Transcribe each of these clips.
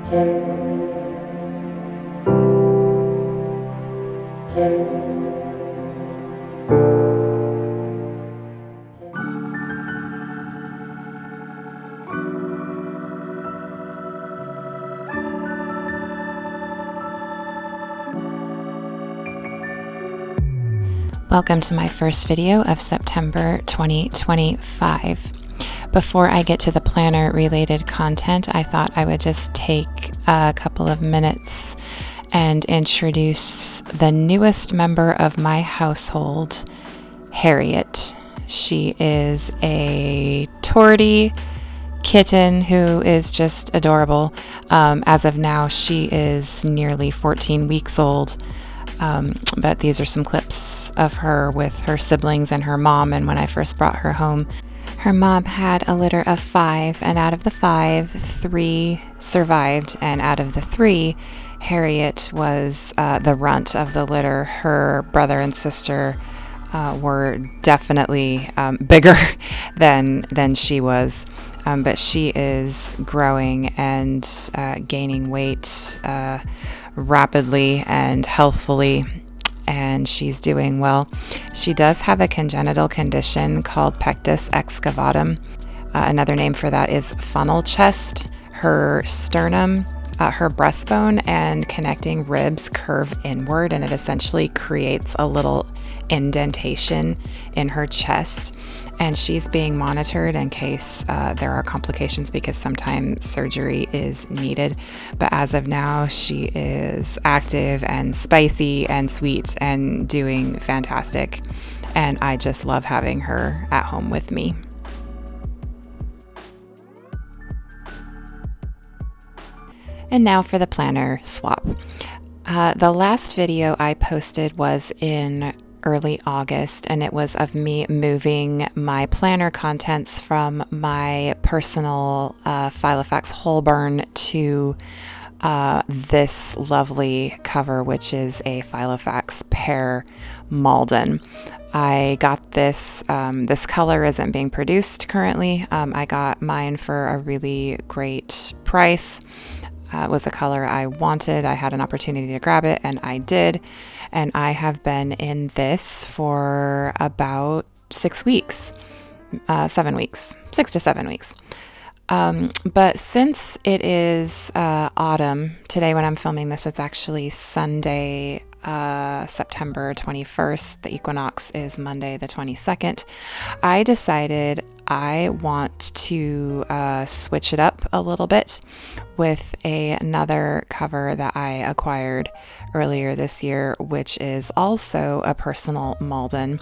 Welcome to my first video of September 2025. Before I get to the planner related content, I thought I would just take a couple of minutes and introduce the newest member of my household, Harriet. She is a tortie kitten who is just adorable. As of now, she is nearly 14 weeks old. But these are some clips of her with her siblings and her mom. And when I first brought her home, her mom had a litter of 5, and out of the 5, 3 survived. And out of the 3, Harriet was the runt of the litter. Her brother and sister were definitely bigger than she was. But she is growing and gaining weight rapidly and healthfully, and she's doing well. She does have a congenital condition called pectus excavatum. Another name for that is funnel chest. Her sternum, her breastbone, and connecting ribs curve inward, and it essentially creates a little indentation in her chest. And she's being monitored in case there are complications, because sometimes surgery is needed. But as of now, she is active and spicy and sweet and doing fantastic. And I just love having her at home with me. And now for the planner swap. The last video I posted was in early August, and it was of me moving my planner contents from my personal Filofax Holborn to this lovely cover, which is a Filofax Pear Malden. I got this, this color isn't being produced currently. I got mine for a really great price. It was a color I wanted. I had an opportunity to grab it, and I did. And I have been in this for about 6 weeks, 7 weeks, 6 to 7 weeks. But since it is autumn, today when I'm filming this, it's actually Sunday, September 21st. The equinox is Monday the 22nd. I decided I want to switch it up a little bit with another cover that I acquired earlier this year, which is also a personal Malden.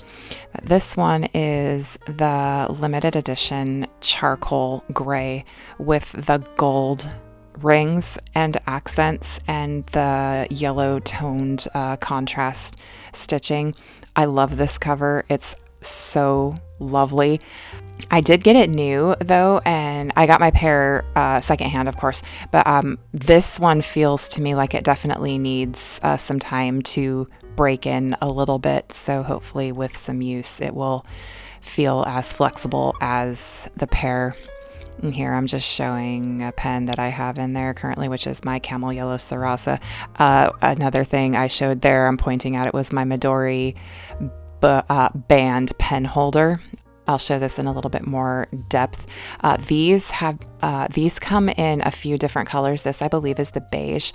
This one is the limited edition charcoal gray with the gold rings and accents and the yellow toned contrast stitching. I love this cover. It's so lovely. I did get it new though, and I got my pair secondhand, of course, but this one feels to me like it definitely needs some time to break in a little bit. So hopefully with some use, it will feel as flexible as the pair. And here I'm just showing a pen that I have in there currently, which is my Camel Yellow Sarasa. Another thing I showed there, I'm pointing at it, was my Midori band pen holder. I'll show this in a little bit more depth. These come in a few different colors. This, I believe, is the beige.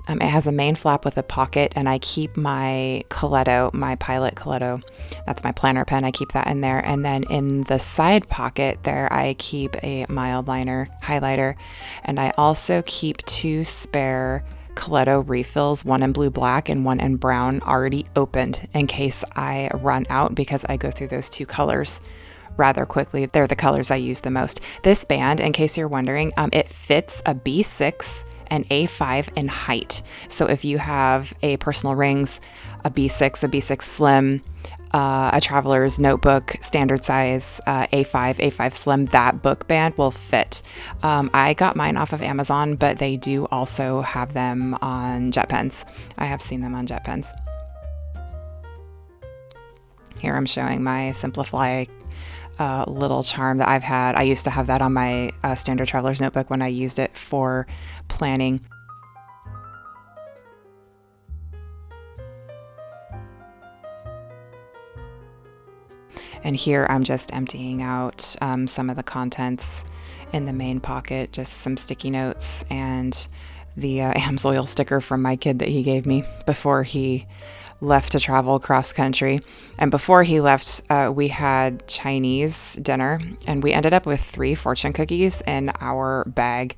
It has a main flap with a pocket, and I keep my Coletto, my Pilot Coletto, that's my planner pen, I keep that in there. And then in the side pocket there, I keep a mild liner highlighter, and I also keep 2 spare Coletto refills, one in blue black and one in brown, already opened in case I run out, because I go through those 2 colors rather quickly. They're the colors I use the most. This band, in case you're wondering, it fits a B6 and A5 in height. So if you have a personal rings, a B6 Slim, a traveler's notebook, standard size, A5 Slim, that book band will fit. I got mine off of Amazon, but they do also have them on jet pens. I have seen them on jet pens. Here I'm showing my Simplify little charm that I've had. I used to have that on my standard traveler's notebook when I used it for planning. And here I'm just emptying out some of the contents in the main pocket, just some sticky notes and the AMSOIL sticker from my kid that he gave me before he left to travel cross country. And before he left, we had Chinese dinner, and we ended up with 3 fortune cookies in our bag.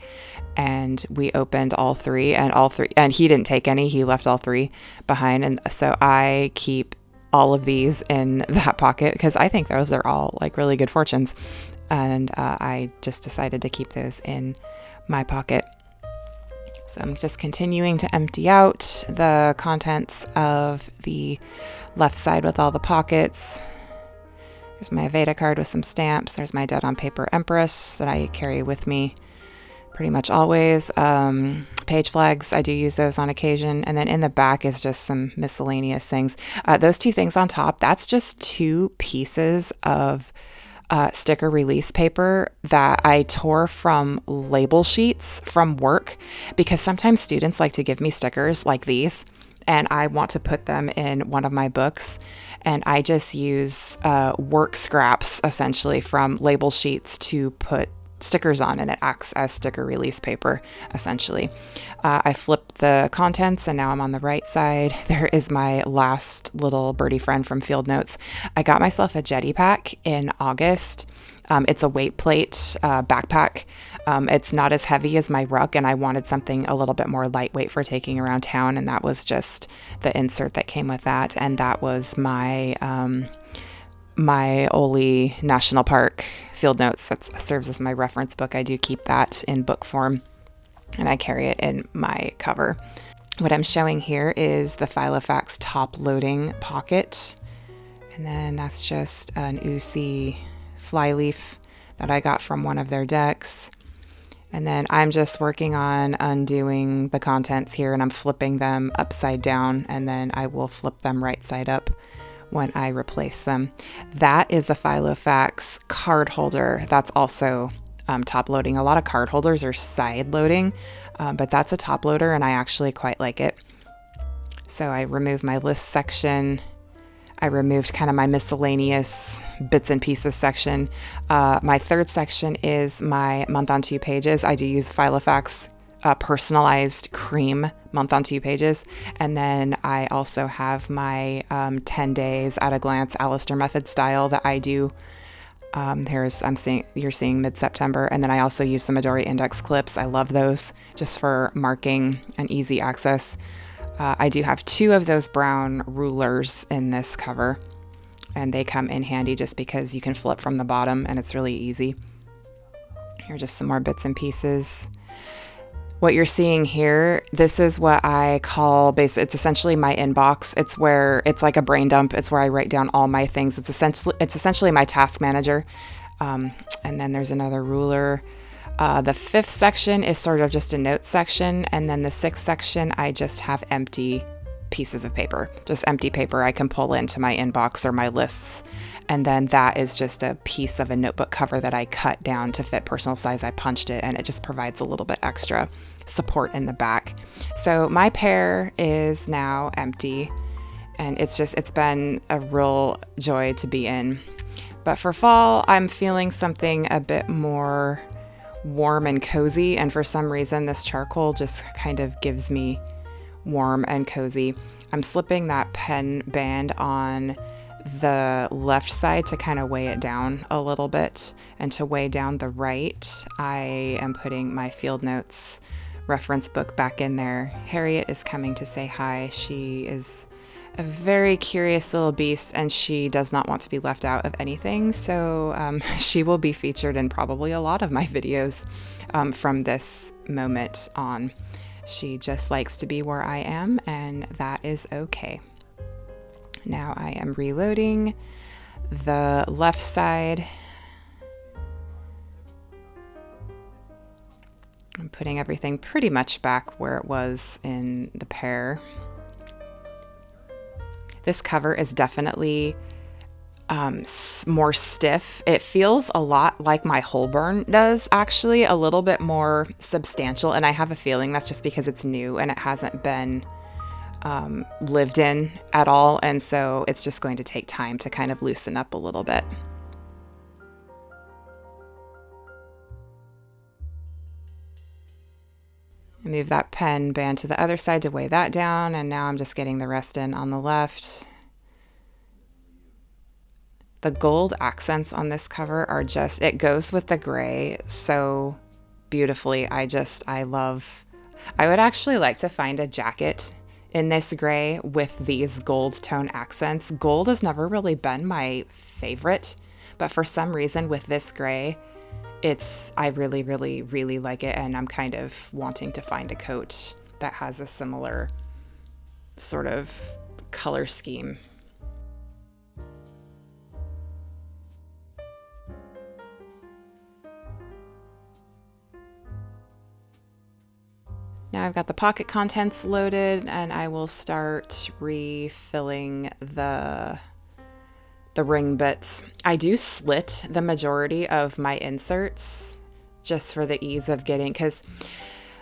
And we opened all three, and he didn't take any. He left all 3 behind. And so I keep all of these in that pocket because I think those are all like really good fortunes. And I just decided to keep those in my pocket. So I'm just continuing to empty out the contents of the left side with all the pockets. There's my Aveda card with some stamps. There's my Dead on Paper Empress that I carry with me pretty much always. Page flags, I do use those on occasion. And then in the back is just some miscellaneous things. Those 2 things on top, that's just 2 pieces of sticker release paper that I tore from label sheets from work, because sometimes students like to give me stickers like these and I want to put them in one of my books, and I just use work scraps essentially from label sheets to put stickers on, and it acts as sticker release paper essentially. I flipped the contents and now I'm on the right side. There is my last little birdie friend from Field Notes. I got myself a Jetty Pack in August. It's a weight plate backpack. It's not as heavy as my ruck, and I wanted something a little bit more lightweight for taking around town, and that was just the insert that came with that. And that was my my Ole National Park Field Notes. That serves as my reference book. I do keep that in book form, and I carry it in my cover. What I'm showing here is the Filofax top loading pocket, and then that's just an Usi flyleaf that I got from one of their decks. And then I'm just working on undoing the contents here, and I'm flipping them upside down, and then I will flip them right side up when I replace them. That is the Filofax card holder. That's also top loading. A lot of card holders are side loading, but that's a top loader, and I actually quite like it. So I removed my list section. I removed kind of my miscellaneous bits and pieces section. My third section is my month on 2 pages. I do use Filofax personalized cream month on 2 pages. And then I also have my 10 days at a glance Alistair method style that I do. You're seeing mid-September. And then I also use the Midori index clips. I love those just for marking and easy access. I do have 2 of those brown rulers in this cover, and they come in handy just because you can flip from the bottom and it's really easy. Here are just some more bits and pieces. What you're seeing here, this is what I call it's essentially my inbox. It's like a brain dump. It's where I write down all my things. It's essentially my task manager. And then there's another ruler. The 5th section is sort of just a notes section, and then the 6th section I just have empty pieces of paper, just empty paper I can pull into my inbox or my lists. And then that is just a piece of a notebook cover that I cut down to fit personal size. I punched it, and it just provides a little bit extra support in the back. So my pair is now empty, and it's been a real joy to be in. But for fall, I'm feeling something a bit more warm and cozy, and for some reason this charcoal just kind of gives me warm and cozy. I'm slipping that pen band on the left side to kind of weigh it down a little bit, and to weigh down the right, I am putting my Field Notes reference book back in there. Harriet is coming to say hi. She is a very curious little beast, and she does not want to be left out of anything, so she will be featured in probably a lot of my videos from this moment on. She just likes to be where I am, and that is okay. Now I am reloading the left side. I'm putting everything pretty much back where it was in the pair. This cover is definitely more stiff. It feels a lot like my Holborn does, actually, a little bit more substantial. And I have a feeling that's just because it's new and it hasn't been lived in at all. And so it's just going to take time to kind of loosen up a little bit. Move that pen band to the other side to weigh that down, and now I'm just getting the rest in on the left. The gold accents on this cover are just, it goes with the gray so beautifully. I would actually like to find a jacket in this gray with these gold tone accents. Gold has never really been my favorite, but for some reason with this gray, I really, really, really like it, and I'm kind of wanting to find a coat that has a similar sort of color scheme. Now I've got the pocket contents loaded, and I will start refilling the ring bits. I do slit the majority of my inserts just for the ease of getting, because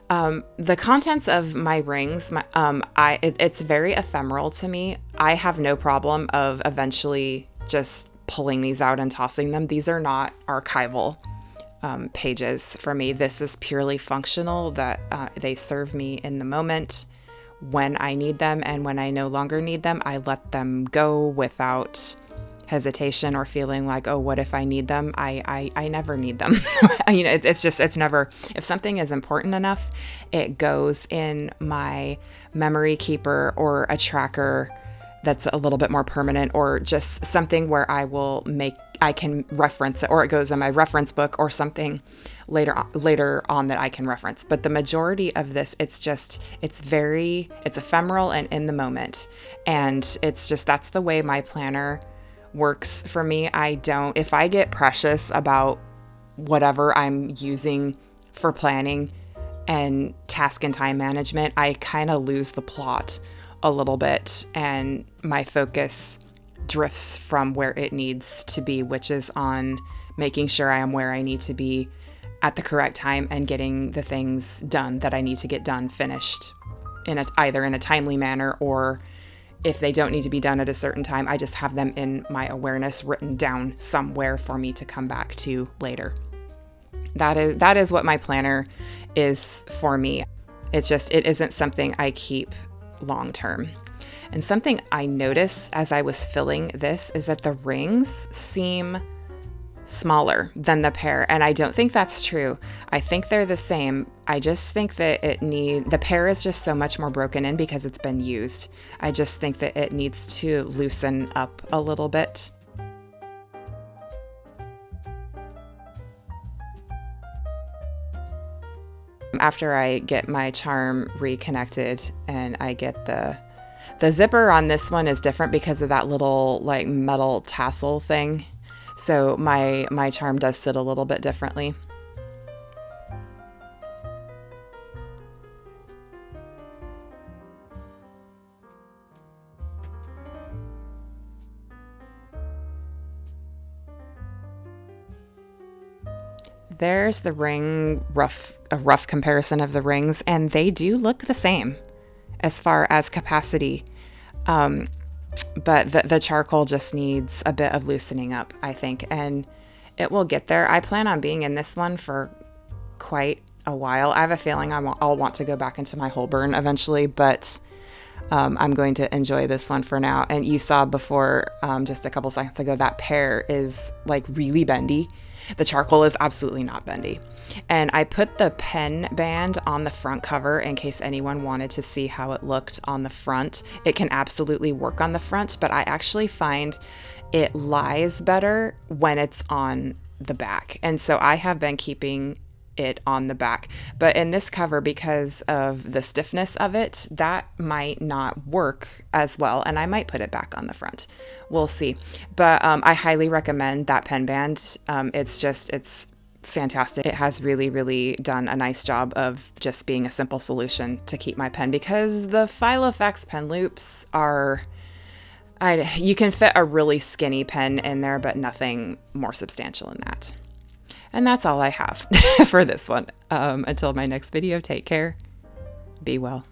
the contents of my rings, it's very ephemeral to me. I have no problem of eventually just pulling these out and tossing them. These are not archival pages for me. This is purely functional, that they serve me in the moment when I need them, and when I no longer need them, I let them go without hesitation or feeling like, oh, what if I need them? I never need them. It's never, if something is important enough, it goes in my memory keeper or a tracker that's a little bit more permanent, or just something where I can reference it, or it goes in my reference book or something later on that I can reference. But the majority of this, it's ephemeral and in the moment. And that's the way my planner works for me. If I get precious about whatever I'm using for planning and task and time management, I kind of lose the plot a little bit, and my focus drifts from where it needs to be, which is on making sure I am where I need to be at the correct time and getting the things done that I need to get done, finished either in a timely manner, or if they don't need to be done at a certain time, I just have them in my awareness written down somewhere for me to come back to later. That is what my planner is for me. It isn't something I keep long term. And something I noticed as I was filling this is that the rings seem smaller than the pear, and I don't think that's true. I think they're the same. I just think that the pear is just so much more broken in because it's been used. I just think that it needs to loosen up a little bit. After I get my charm reconnected and I get the zipper on this one is different because of that little like metal tassel thing. So my charm does sit a little bit differently. There's the ring, a rough comparison of the rings, and they do look the same as far as capacity. But the charcoal just needs a bit of loosening up, I think, and it will get there. I plan on being in this one for quite a while. I have a feeling I'll want to go back into my Holborn eventually, but I'm going to enjoy this one for now. And you saw before, just a couple seconds ago, that pear is like really bendy. The charcoal is absolutely not bendy. And I put the pen band on the front cover in case anyone wanted to see how it looked on the front. It can absolutely work on the front, but I actually find it lies better when it's on the back. And so I have been keeping it on the back. But in this cover, because of the stiffness of it, that might not work as well, and I might put it back on the front. We'll see. But I highly recommend that pen band. It's fantastic. It has really, really done a nice job of just being a simple solution to keep my pen, because the Filofax pen loops are You can fit a really skinny pen in there, but nothing more substantial than that. And that's all I have for this one. Until my next video, take care. Be well.